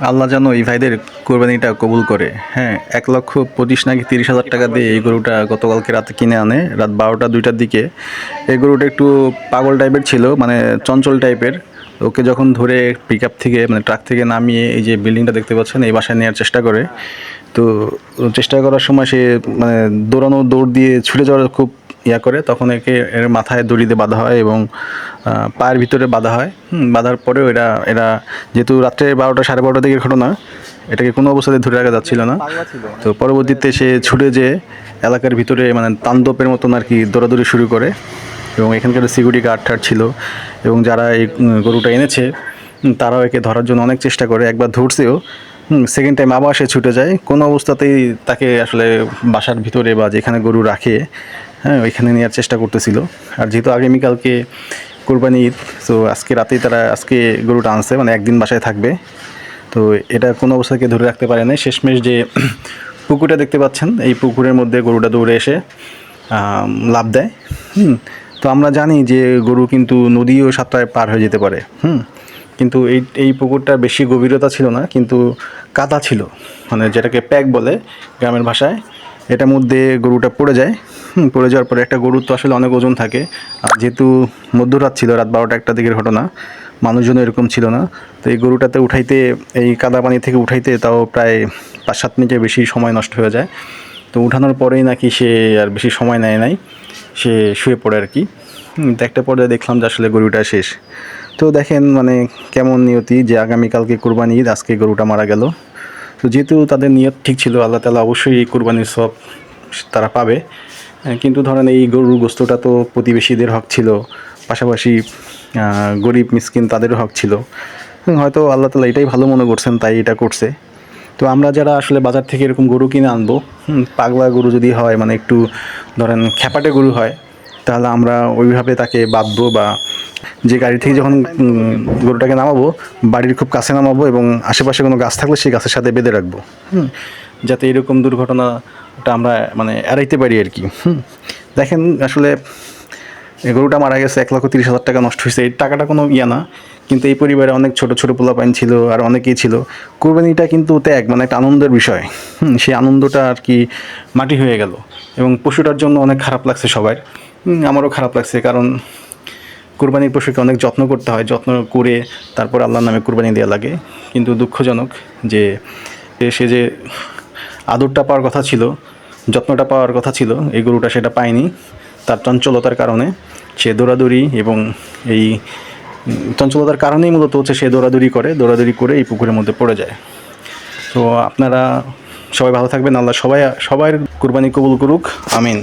আল্লাহ যেন এই ভাইদের কোরবানিটা কবুল করে। হ্যাঁ, 1,25,000 নাকি 30,000 টাকা দিয়ে এই গরুটা গতকালকে রাতে কিনে আনে রাত 12টা 2টার দিকে। এই গরুটা একটু পাগল টাইপের ছিল, মানে চঞ্চল টাইপের। ওকে যখন ধরে পিক আপ থেকে মানে ট্রাক থেকে নামিয়ে এই যে বিল্ডিংটা দেখতে পাচ্ছেন এই বাসায় নেওয়ার চেষ্টা করে। তো চেষ্টা করার সময় সে মানে দৌড় দিয়ে ছুটে যাওয়ার খুব করে, তখন একে এর মাথায় দড়ি দিয়ে বাঁধা হয় এবং পায়ের ভিতরে বাঁধা হয়। বাঁধার পরেও এরা এরা যেহেতু রাত্রে 12টা 12:30 দিকের ঘটনা, এটাকে কোনো অবস্থাতে ধরে রাখা যাচ্ছিল না। তো পরবর্তীতে সে ছুটে যেয়ে এলাকার ভিতরে মানে তাণ্ডবের মতন আর কি দৌড়াদৌড়ি শুরু করে। এবং এখানকার সিকিউরিটি গার্ড টার্ড ছিল এবং যারা এই গরুটা এনেছে তারাও একে ধরার জন্য অনেক চেষ্টা করে, একবার ধরছেও। সেকেন্ড টাইম আবার সে ছুটে যায়, কোনো অবস্থাতেই তাকে আসলে বাসার ভিতরে বা যেখানে গরু রাখে, হ্যাঁ, ওইখানে নেওয়ার চেষ্টা করতেছিল। আর যেহেতু আগামীকালকে কোরবানি ঈদ, তো আজকে রাতেই তারা আজকে গরুটা আনছে, মানে একদিন বাসায় থাকবে। তো এটা কোনো অবস্থাকে ধরে রাখতে পারে না। শেষমেশ যে পুকুরটা দেখতে পাচ্ছেন, এই পুকুরের মধ্যে গরুটা দৌড়ে এসে লাফ দেয়। তো আমরা জানি যে গরু কিন্তু নদীও সাঁতরায় পার হয়ে যেতে পারে। কিন্তু এই পুকুরটা বেশি গভীরতা ছিল না, কিন্তু কাদা ছিল, মানে যেটাকে প্যাক বলে গ্রামের ভাষায়। এটার মধ্যে গরুটা পড়ে যায়। পড়ে যাওয়ার পরে একটা গরুর তো আসলে অনেক ওজন থাকে, আর যেহেতু মধ্যরাত ছিল, রাত 12টা 1টা দিকের ঘটনা, মানুষজন এরকম ছিল না। তো এই গরুটাতে উঠাইতে, এই কাদা পানি থেকে উঠাইতে তাও প্রায় 5-7 মিনিটের বেশি সময় নষ্ট হয়ে যায়। তো উঠানোর পরেই নাকি সে আর বেশি সময় নেয় নাই, সে শুয়ে পড়ে আর কি। তো একটা পর্যায়ে দেখলাম যে আসলে গরুটা শেষ। তো দেখেন মানে কেমন নিয়তি, যে আগামীকালকে কোরবানি ঈদ, আজকে গরুটা মারা গেল। তো যেহেতু তাদের নিয়ত ঠিক ছিল, আল্লাহ তাআলা অবশ্যই এই কোরবানির সওয়াব তারা পাবে। কিন্তু ধরেন এই গরুর গোস্তটা তো প্রতিবেশীদের হক ছিল, পাশাপাশি গরিব মিসকিন তাদেরও হক ছিল। হয়তো আল্লাহ তাআলা এটাই ভালো মনে করছেন, তাই এটা করছে। তো আমরা যারা আসলে বাজার থেকে এরকম গরু কিনে আনবো, পাগলা গরু যদি হয়, মানে একটু ধরেন খ্যাপাটে গরু হয়, তাহলে আমরা ওইভাবে তাকে বাঁধবো, বা যে গাড়ি থেকে যখন গরুটাকে নামাবো বাড়ির খুব কাছে নামাবো এবং আশেপাশে কোনো গাছ থাকলে সেই গাছের সাথে বেঁধে রাখবো, যাতে এরকম দুর্ঘটনাটা আমরা মানে এড়াইতে পারি আর কি। দেখেন আসলে গরুটা মারা গেছে, 1,30,000 টাকা নষ্ট হয়েছে, এই টাকাটা কোনো না, কিন্তু এই পরিবারে অনেক ছোট ছোট পোলাপাইন ছিল আর অনেকেই ছিল। কোরবানিটা কিন্তু ত্যাগ, মানে একটা আনন্দের বিষয়। সেই আনন্দটা আর কি মাটি হয়ে গেল, এবং পশুটার জন্য অনেক খারাপ লাগছে সবার। আমারও খারাপ লাগছে, কারণ কোরবানির পশুকে অনেক যত্ন করতে হয়, যত্ন করে তারপর আল্লাহর নামে কোরবানি দেওয়া লাগে। কিন্তু দুঃখজনক যে সে যে আদরটা পাওয়ার কথা ছিল, যত্নটা পাওয়ার কথা ছিল, এই গরুটা সেটা পায়নি। তার চঞ্চলতার কারণে সে দৌড়াদৌড়ি, এবং এই চঞ্চলতার কারণেই মূলত হচ্ছে সে দৌড়াদৌড়ি করে এই পুকুরের মধ্যে পড়ে যায়। তো আপনারা সবাই ভালো থাকবেন, আল্লাহ সবার কোরবানি কবুল করুক, আমিন।